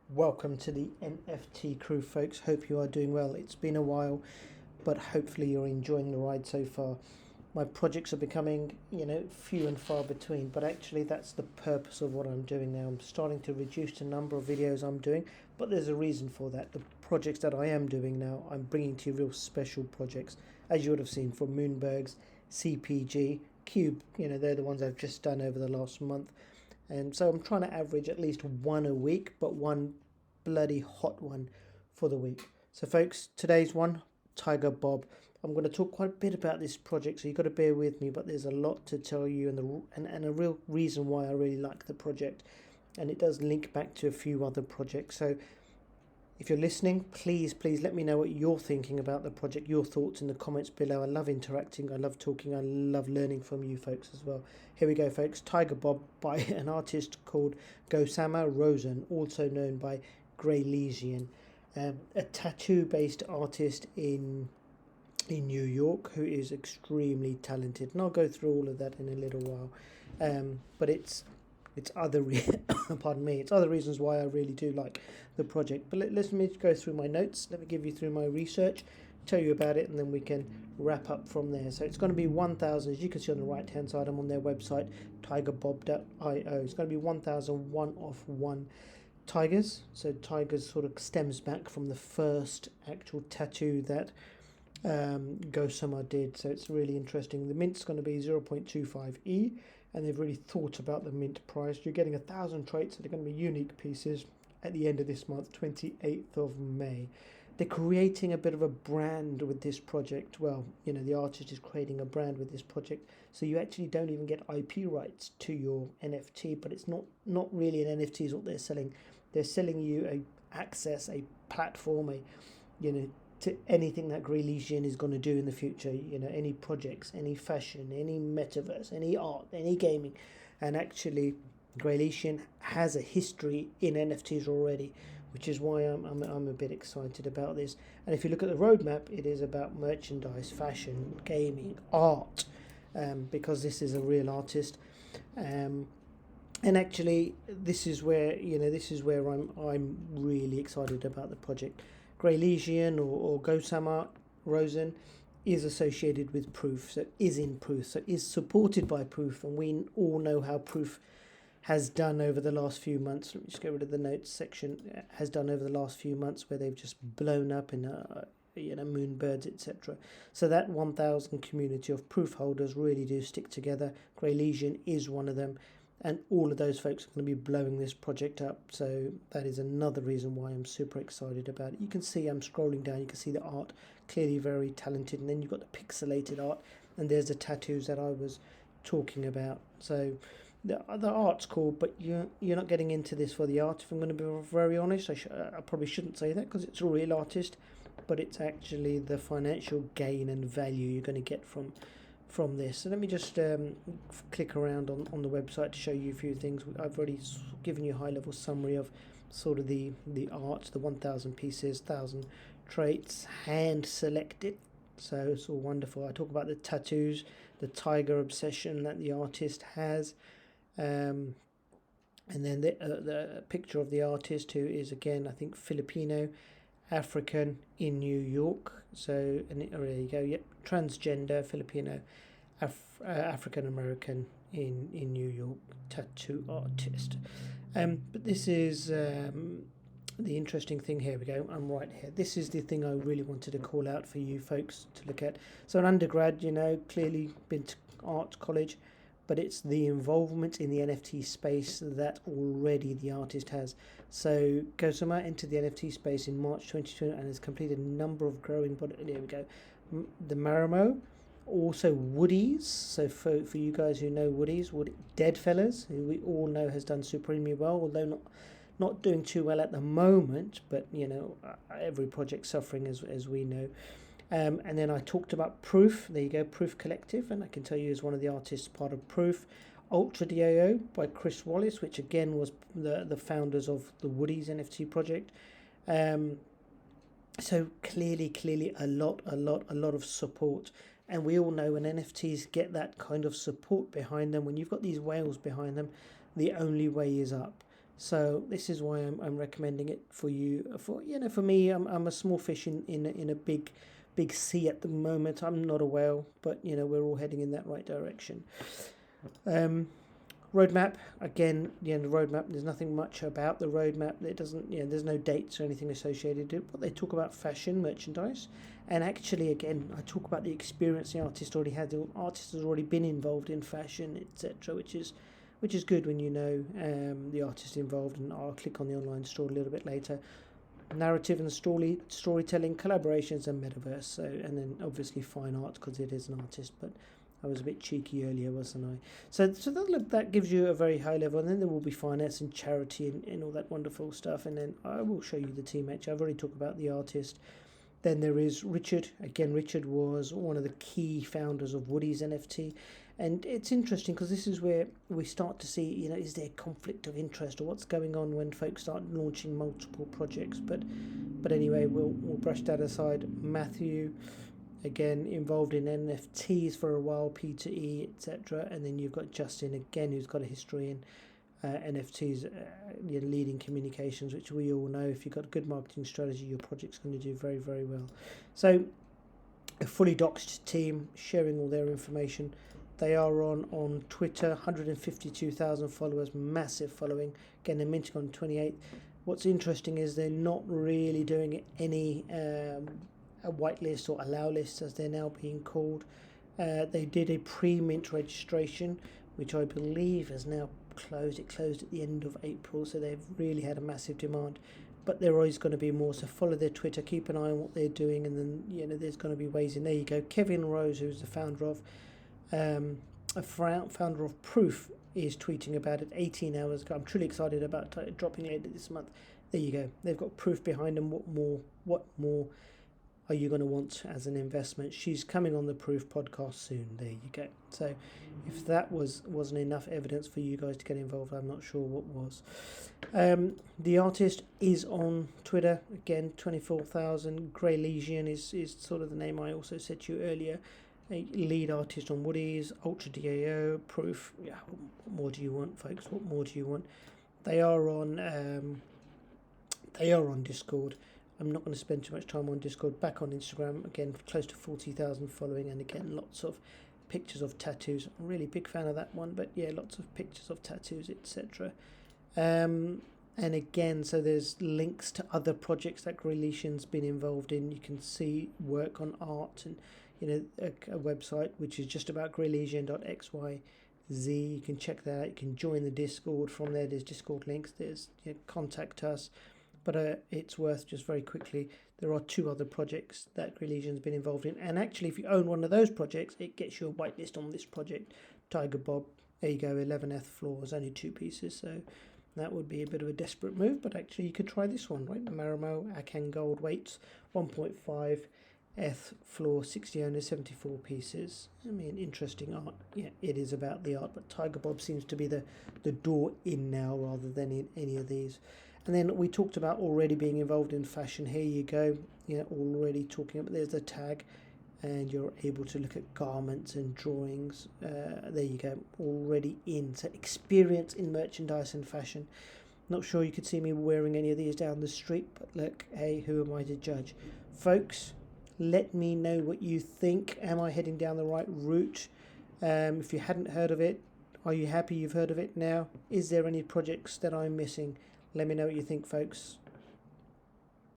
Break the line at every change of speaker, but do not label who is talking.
Welcome to the NFT crew, folks. Hope you are doing well. It's been a while, but hopefully you're enjoying the ride so far. My projects are becoming, few and far between, but actually that's the purpose of what I'm doing now. I'm starting to reduce the number of videos I'm doing, but there's a reason for that. The projects that I am doing now, I'm bringing to you real special projects, as you would have seen from Moonbergs, CPG, Cube. They're the ones I've just done over the last month. And so I'm trying to average at least one a week, but one bloody hot one for the week. So folks, today's one, TigerBob. I'm going to talk quite a bit about this project, so you've got to bear with me, but there's a lot to tell you and a real reason why I really like the project. And it does link back to a few other projects. So if you're listening, please let me know what you're thinking about the project, your thoughts in the comments below. I love interacting, I love talking, I love learning from you folks as well. Here we go, folks. TigerBob by an artist called Gossamer Rosen, also known by Grelysian, a tattoo-based artist in New York who is extremely talented. And I'll go through all of that in a little while. But it's other pardon me, it's other reasons why I really do like the project. But let me go through my notes. Let me give you through my research, tell you about it, and then we can wrap up from there. So it's going to be 1,000, as you can see on the right hand side. I'm on their website, tigerbob.io. It's going to be 1,001 of one tigers. So tigers sort of stems back from the first actual tattoo that Gossamer did. So it's really interesting. The mint's going to be 0.25 and they've really thought about the mint price. You're getting 1,000 traits that are going to be unique pieces at the end of this month, 28th of May. They're creating a bit of a brand with this project. Well, the artist is creating a brand with this project, so you actually don't even get IP rights to your NFT, but it's not really an NFT is what they're selling. They're selling you a access, a platform, to anything that Grelysian is going to do in the future, any projects, any fashion, any metaverse, any art, any gaming. And actually, Grelysian has a history in NFTs already, which is why I'm a bit excited about this. And if you look at the roadmap, it is about merchandise, fashion, gaming, art, because this is a real artist. And actually, this is where I'm really excited about the project. Grelysian or Gossamer Rosen is associated with Proof, so is in Proof, so is supported by Proof, and we all know how Proof has done over the last few months. Let me just get rid of the notes section. Has done over the last few months where they've just blown up in Moonbirds, etc. So that 1,000 community of Proof holders really do stick together. Grelysian is one of them. And all of those folks are going to be blowing this project up. So that is another reason why I'm super excited about it. You can see I'm scrolling down. You can see the art, clearly very talented. And then you've got the pixelated art. And there's the tattoos that I was talking about. So the art's cool, but you're not getting into this for the art. If I'm going to be very honest, I probably shouldn't say that because it's a real artist. But it's actually the financial gain and value you're going to get from this. So let me just click around on the website to show you a few things. I've already given you a high level summary of sort of the art, the 1,000 pieces, 1,000 traits, hand selected. So it's all wonderful. I talk about the tattoos, the tiger obsession that the artist has, and then the picture of the artist, who is again I think Filipino, African in New York. So there you go. Yep, transgender Filipino, African American in New York, tattoo artist. But this is the interesting thing. Here we go. I'm right here. This is the thing I really wanted to call out for you folks to look at. So an undergrad, clearly been to art college, but it's the involvement in the NFT space that already the artist has. So Gossamer entered the NFT space in March 2020 and has completed a number of growing, but there we go. The Marimo, also Woodies. So for you guys who know Woodies, Deadfellas, who we all know has done supremely well, although not doing too well at the moment, but every project suffering as we know. And then I talked about Proof. There you go, Proof Collective, and I can tell you is one of the artists part of Proof. Ultra DAO by Chris Wallace, which again was the founders of the Woodies NFT project. So clearly a lot of support. And we all know when NFTs get that kind of support behind them, when you've got these whales behind them, the only way is up. So this is why I'm recommending it for you. For me, I'm a small fish in a big sea at the moment. I'm not a whale, but we're all heading in that right direction. Roadmap, again, the roadmap, there's nothing much about the roadmap. It doesn't, there's no dates or anything associated with it, but they talk about fashion, merchandise, and actually, again, I talk about the experience the artist already had. The artist has already been involved in fashion, etc., which is good when you know the artist involved, and I'll click on the online store a little bit later. Narrative and storytelling, collaborations, and metaverse. So, and then obviously fine art because it is an artist, but I was a bit cheeky earlier, wasn't I? So that gives you a very high level, and then there will be finance and charity and all that wonderful stuff. And then I will show you the team. Actually, I've already talked about the artist. Then there is Richard. Again, Richard was one of the key founders of Woodies NFT. And it's interesting because this is where we start to see, is there conflict of interest or what's going on when folks start launching multiple projects. But anyway, we'll brush that aside. Matthew, again, involved in NFTs for a while, P2E, etc. And then you've got Justin, again, who's got a history in NFTs, leading communications, which we all know. If you've got a good marketing strategy, your project's going to do very, very well. So a fully doxed team sharing all their information. They are on Twitter, 152,000 followers, massive following. Again, they're minting on 28th. What's interesting is they're not really doing any a whitelist or allow list, as they're now being called. They did a pre-mint registration, which I believe has now closed. It closed at the end of April, so they've really had a massive demand. But there is going to be more, so follow their Twitter, keep an eye on what they're doing, and then there's going to be ways in. There you go. Kevin Rose, who's the founder of Proof, is tweeting about it 18 hours ago. I'm truly excited about dropping later this month. There you go. They've got Proof behind them. What more are you going to want as an investment? She's coming on the Proof podcast soon. There you go. So if that wasn't enough evidence for you guys to get involved, I'm not sure what was. The artist is on Twitter. Again, 24,000. Grelysian is sort of the name I also said to you earlier. A lead artist on Woodies, Ultra DAO, Proof. Yeah, what more do you want, folks? What more do you want? They are on Discord. I'm not going to spend too much time on Discord. Back on Instagram, again, close to 40,000 following, and again, lots of pictures of tattoos. I'm really big fan of that one, but yeah, lots of pictures of tattoos, etc. And again, so there's links to other projects that Grelysian's been involved in. You can see work on art and a website which is just about grelysian.xyz. You can check that out. You can join the Discord from there. There's Discord links. There's contact us. But it's worth just very quickly. There are 2 other projects that Grelysian's been involved in, and actually, if you own one of those projects, it gets you a whitelist on this project. TigerBob, there you go, 11th floor is only 2 pieces, so that would be a bit of a desperate move. But actually, you could try this one, right? Marimo, Akan Gold weights, 1.5. floor, 60 owners, 74 pieces. I mean, interesting art. Yeah, it is about the art, but TigerBob seems to be the door in now rather than in any of these. And then we talked about already being involved in fashion. Here you go. Already talking about, there's the tag, and you're able to look at garments and drawings. There you go. Already in. So experience in merchandise and fashion. Not sure you could see me wearing any of these down the street, but look, hey, who am I to judge? Folks, let me know what you think. Am I heading down the right route? If you hadn't heard of it, are you happy you've heard of it now? Is there any projects that I'm missing? Let me know what you think, folks.